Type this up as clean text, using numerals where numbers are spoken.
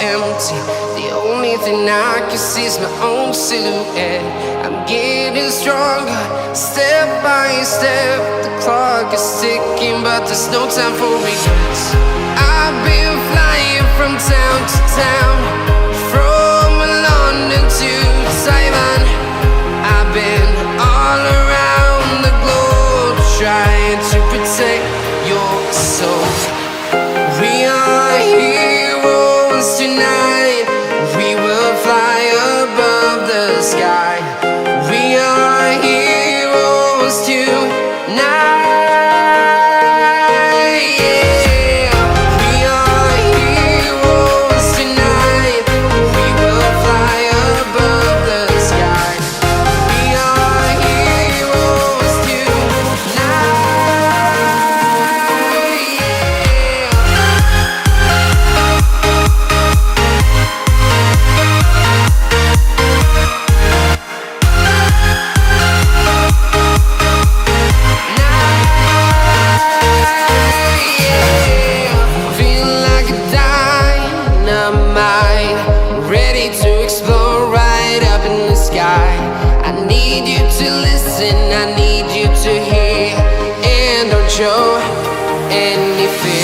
empty. The only thing I can see is my own silhouette. I'm getting stronger, step by step. The clock is ticking, but there's no time for regrets. I've been flying from town to town, from London to Taiwan. I've been all around the globe, trying to protect your soul. We are heroes tonight. We will fly above the sky. We are heroes tonight. Yeah. We are heroes tonight. We will fly above the sky. We are heroes tonight. Feeling like a dynamite, ready to explode right up in the sky. I need you to listen, I need you to hear, and don't show any fear.